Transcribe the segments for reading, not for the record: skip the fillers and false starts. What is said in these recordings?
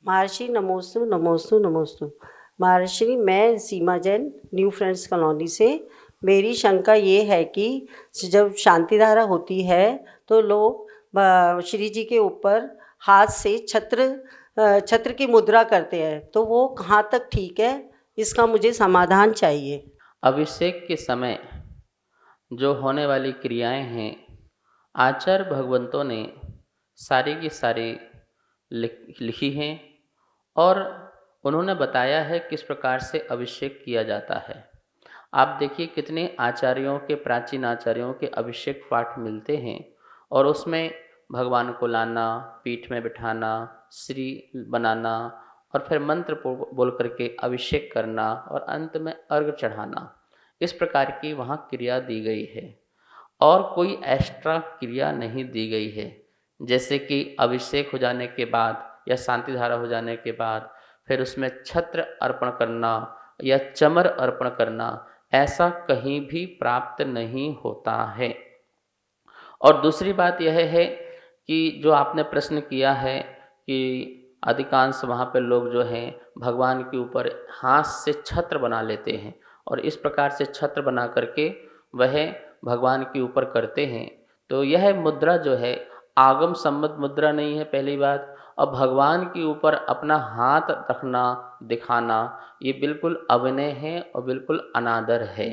महर्षि नमोस्तु नमोस्तु नमोस्तु। महर्षि, मैं सीमा जैन, न्यू फ्रेंड्स कॉलोनी से। मेरी शंका ये है कि जब शांति धारा होती है तो लोग श्री जी के ऊपर हाथ से छत्र की मुद्रा करते हैं, तो वो कहाँ तक ठीक है? इसका मुझे समाधान चाहिए। अभिषेक के समय जो होने वाली क्रियाएं हैं, आचार्य भगवंतों ने सारी की सारी लिखी हैं और उन्होंने बताया है किस प्रकार से अभिषेक किया जाता है। आप देखिए कितने आचार्यों के, प्राचीन आचार्यों के अभिषेक पाठ मिलते हैं और उसमें भगवान को लाना, पीठ में बिठाना, श्री बनाना और फिर मंत्र बोल करके अभिषेक करना और अंत में अर्घ चढ़ाना, इस प्रकार की वहाँ क्रिया दी गई है और कोई एक्स्ट्रा क्रिया नहीं दी गई है। जैसे कि अभिषेक हो जाने के बाद या शांति धारा हो जाने के बाद फिर उसमें छत्र अर्पण करना या चमर अर्पण करना, ऐसा कहीं भी प्राप्त नहीं होता है। और दूसरी बात यह है कि जो आपने प्रश्न किया है कि अधिकांश वहाँ पे लोग जो हैं भगवान के ऊपर हाथ से छत्र बना लेते हैं और इस प्रकार से छत्र बना करके वह भगवान के ऊपर करते हैं, तो यह मुद्रा जो है आगम सम्मत मुद्रा नहीं है, पहली बात। और भगवान के ऊपर अपना हाथ रखना, दिखाना, ये बिल्कुल अविनय है और बिल्कुल अनादर है।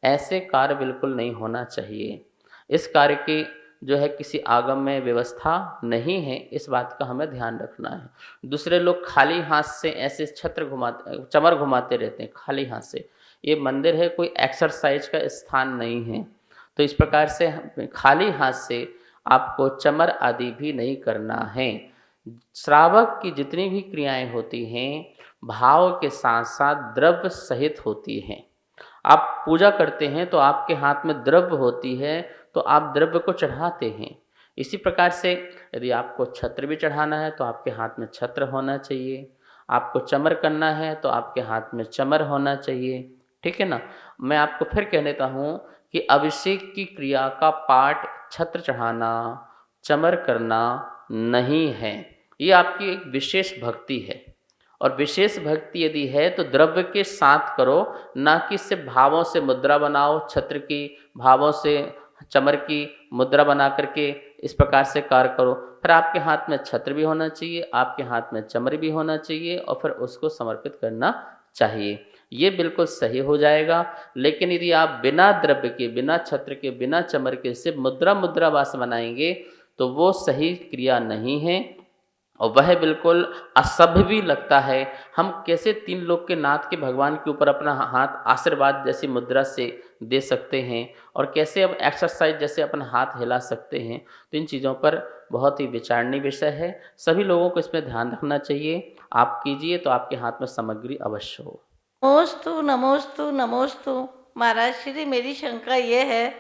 ऐसे कार्य बिल्कुल नहीं होना चाहिए। इस कार्य की जो है किसी आगम में व्यवस्था नहीं है, इस बात का हमें ध्यान रखना है। दूसरे लोग खाली हाथ से ऐसे छत्र घुमाते, चमर घुमाते रहते हैं खाली हाथ से। ये मंदिर है, कोई एक्सरसाइज का स्थान नहीं है। तो इस प्रकार से खाली हाथ से आपको चमर आदि भी नहीं करना है। श्रावक की जितनी भी क्रियाएं होती हैं भाव के साथ साथ द्रव्य सहित होती हैं। आप पूजा करते हैं तो आपके हाथ में द्रव्य होती है, तो आप द्रव्य को चढ़ाते हैं। इसी प्रकार से यदि आपको छत्र भी चढ़ाना है तो आपके हाथ में छत्र होना चाहिए, आपको चमर करना है तो आपके हाथ में चमर होना चाहिए, ठीक है ना। मैं आपको फिर कह देता हूँ कि अभिषेक की क्रिया का पाठ छत्र चढ़ाना, चमर करना नहीं है। ये आपकी एक विशेष भक्ति है और विशेष भक्ति यदि है तो द्रव्य के साथ करो, ना कि सिर्फ भावों से मुद्रा बनाओ, छत्र की भावों से चमर की मुद्रा बना करके इस प्रकार से कार्य करो। फिर आपके हाथ में छत्र भी होना चाहिए, आपके हाथ में चमर भी होना चाहिए और फिर उसको समर्पित करना चाहिए। ये बिल्कुल सही हो जाएगा। लेकिन यदि आप बिना द्रव्य के, बिना छत्र के, बिना चमर के सिर्फ मुद्रा वास बनाएंगे तो वो सही क्रिया नहीं है और वह बिल्कुल असभ्य भी लगता है। हम कैसे तीन लोक के नाथ के भगवान के ऊपर अपना हाथ आशीर्वाद जैसी मुद्रा से दे सकते हैं और कैसे अब एक्सरसाइज जैसे अपना हाथ हिला सकते हैं। तो इन चीज़ों पर बहुत ही विचारणीय विषय है, सभी लोगों को इसमें ध्यान रखना चाहिए। आप कीजिए तो आपके हाथ में सामग्री अवश्य हो। नमोस्तु नमोस्तु नमोस्तु। महाराज श्री, मेरी शंका ये है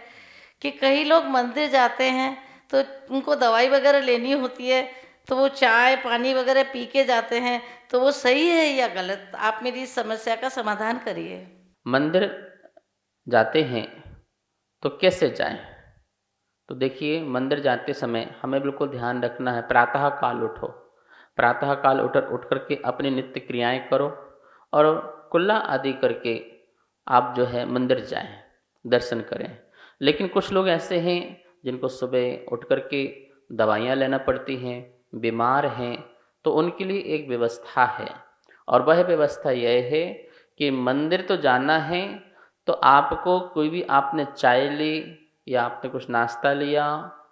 कि कई लोग मंदिर जाते हैं तो उनको दवाई वगैरह लेनी होती है, तो वो चाय पानी वगैरह पी के जाते हैं, तो वो सही है या गलत? आप मेरी इस समस्या का समाधान करिए। मंदिर जाते हैं तो कैसे जाएं? तो देखिए, मंदिर जाते समय हमें बिल्कुल ध्यान रखना है, प्रातः काल उठो, प्रातः काल उठ करके अपनी नित्य क्रियाएं करो और कुल्ला आदि करके आप जो है मंदिर जाएं, दर्शन करें। लेकिन कुछ लोग ऐसे हैं जिनको सुबह उठ करके दवाइयाँ लेना पड़ती हैं, बीमार हैं, तो उनके लिए एक व्यवस्था है और वह व्यवस्था यह है कि मंदिर तो जाना है, तो आपको कोई भी, आपने चाय ली या आपने कुछ नाश्ता लिया,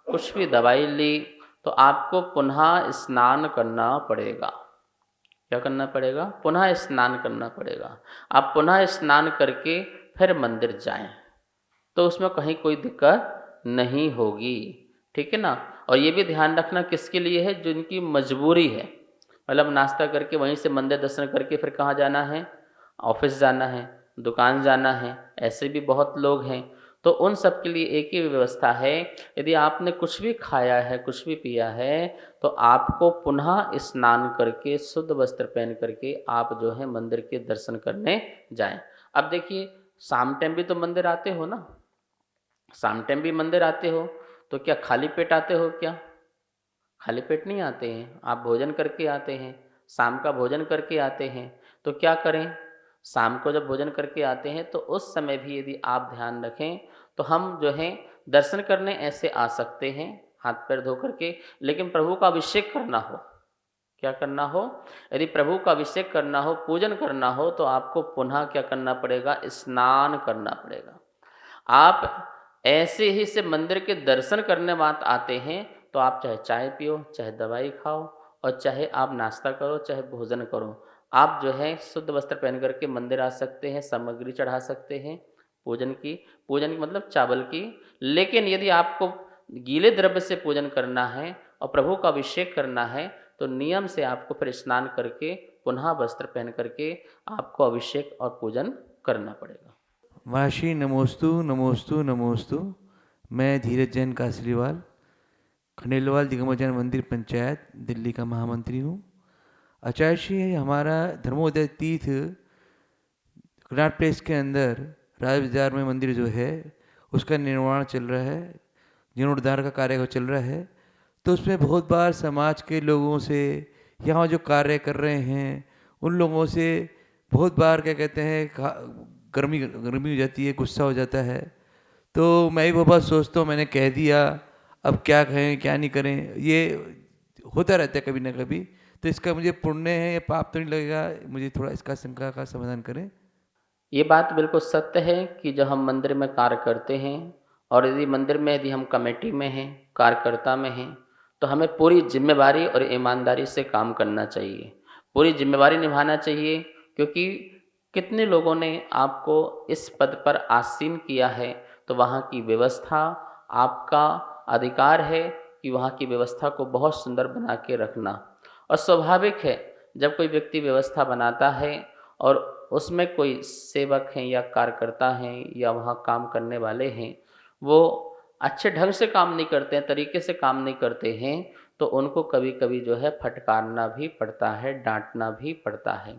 कुछ भी दवाई ली, तो आपको पुनः स्नान करना पड़ेगा। क्या करना पड़ेगा? पुनः स्नान करना पड़ेगा। आप पुनः स्नान करके फिर मंदिर जाएं, तो उसमें कहीं कोई दिक्कत नहीं होगी, ठीक है ना। और ये भी ध्यान रखना किसके लिए है? जिनकी मजबूरी है, मतलब नाश्ता करके वहीं से मंदिर दर्शन करके फिर कहाँ जाना है? ऑफिस जाना है, दुकान जाना है, ऐसे भी बहुत लोग हैं। तो उन सब के लिए एक ही व्यवस्था है, यदि आपने कुछ भी खाया है, कुछ भी पिया है, तो आपको पुनः स्नान करके शुद्ध वस्त्र पहन करके आप जो है मंदिर के दर्शन करने जाएं। अब देखिए, शाम टाइम भी तो मंदिर आते हो ना, शाम टाइम भी मंदिर आते हो, तो क्या खाली पेट आते हो? क्या खाली पेट नहीं आते हैं, आप भोजन करके आते हैं। शाम का भोजन करके आते हैं, तो क्या करें? शाम को जब भोजन करके आते हैं तो उस समय भी यदि आप ध्यान रखें तो हम जो है दर्शन करने ऐसे आ सकते हैं हाथ पैर धो करके, लेकिन प्रभु का अभिषेक करना हो, क्या करना हो? यदि प्रभु का अभिषेक करना हो, पूजन करना हो, तो आपको पुनः क्या करना पड़ेगा? स्नान करना पड़ेगा। आप ऐसे ही से मंदिर के दर्शन करने बात आते हैं तो आप चाहे चाय पियो, चाहे दवाई खाओ और चाहे आप नाश्ता करो, चाहे भोजन करो, आप जो है शुद्ध वस्त्र पहन करके मंदिर आ सकते हैं, सामग्री चढ़ा सकते हैं पूजन की मतलब चावल की। लेकिन यदि आपको गीले द्रव्य से पूजन करना है और प्रभु का अभिषेक करना है तो नियम से आपको फिर स्नान करके पुनः वस्त्र पहन करके आपको अभिषेक और पूजन करना पड़ेगा। महर्षि नमोस्तु नमोस्तु नमोस्तु। मैं धीरज जैन कासलीवाल, खंडेलवाल दिगंबर जैन मंदिर पंचायत दिल्ली का महामंत्री हूँ। आचार्य श्री, हमारा धर्मोदय तीर्थ कनाट प्लेस के अंदर राज बाजार में मंदिर जो है उसका निर्माण चल रहा है, जीर्णोद्धार का कार्य चल रहा है। तो उसमें बहुत बार समाज के लोगों से, यहाँ जो कार्य कर रहे हैं उन लोगों से बहुत बार क्या कहते हैं गर्मी हो जाती है, गुस्सा हो जाता है। तो मैं भी बहुत बार सोचता हूँ, मैंने कह दिया, अब क्या कहें क्या नहीं करें, ये होता रहता है कभी ना कभी। तो इसका मुझे पुण्य है या पाप तो नहीं लगेगा? मुझे थोड़ा इसका शंका का समाधान करें। ये बात बिल्कुल सत्य है कि जब हम मंदिर में कार्य करते हैं और यदि मंदिर में यदि हम कमेटी में हैं, कार्यकर्ता में हैं, तो हमें पूरी जिम्मेवारी और ईमानदारी से काम करना चाहिए, पूरी जिम्मेवारी निभाना चाहिए। क्योंकि कितने लोगों ने आपको इस पद पर आसीन किया है, तो वहाँ की व्यवस्था आपका अधिकार है कि वहाँ की व्यवस्था को बहुत सुंदर बना के रखना। और स्वाभाविक है जब कोई व्यक्ति व्यवस्था बनाता है और उसमें कोई सेवक हैं या कार्यकर्ता हैं या वहाँ काम करने वाले हैं, वो अच्छे ढंग से काम नहीं करते हैं, तरीके से काम नहीं करते हैं, तो उनको कभी कभी जो है फटकारना भी पड़ता है, डांटना भी पड़ता है।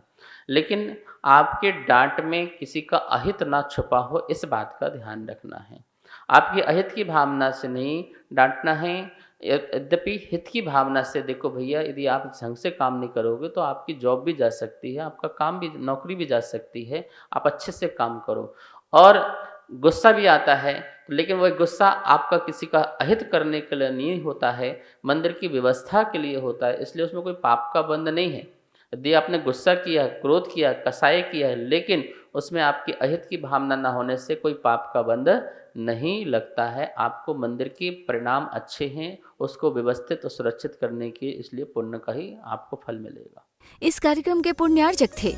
लेकिन आपके डांट में किसी का अहित ना छुपा हो, इस बात का ध्यान रखना है। आपकी अहित की भावना से नहीं डांटना है, यद्यपि हित की भावना से। देखो भैया, यदि आप ढंग से काम नहीं करोगे तो आपकी जॉब भी जा सकती है, आपका काम भी, नौकरी भी जा सकती है। आप अच्छे से काम करो। और गुस्सा भी आता है, लेकिन वह गुस्सा आपका किसी का अहित करने के लिए नहीं होता है, मंदिर की व्यवस्था के लिए होता है। इसलिए उसमें कोई पाप का बंध नहीं है। यदि आपने गुस्सा किया, क्रोध किया, कसाई किया है, लेकिन उसमें आपकी अहित की भावना न होने से कोई पाप का बंध नहीं लगता है। आपको मंदिर के परिणाम अच्छे हैं, उसको व्यवस्थित और सुरक्षित करने के, इसलिए पुण्य का ही आपको फल मिलेगा। इस कार्यक्रम के पुण्यार्जक थे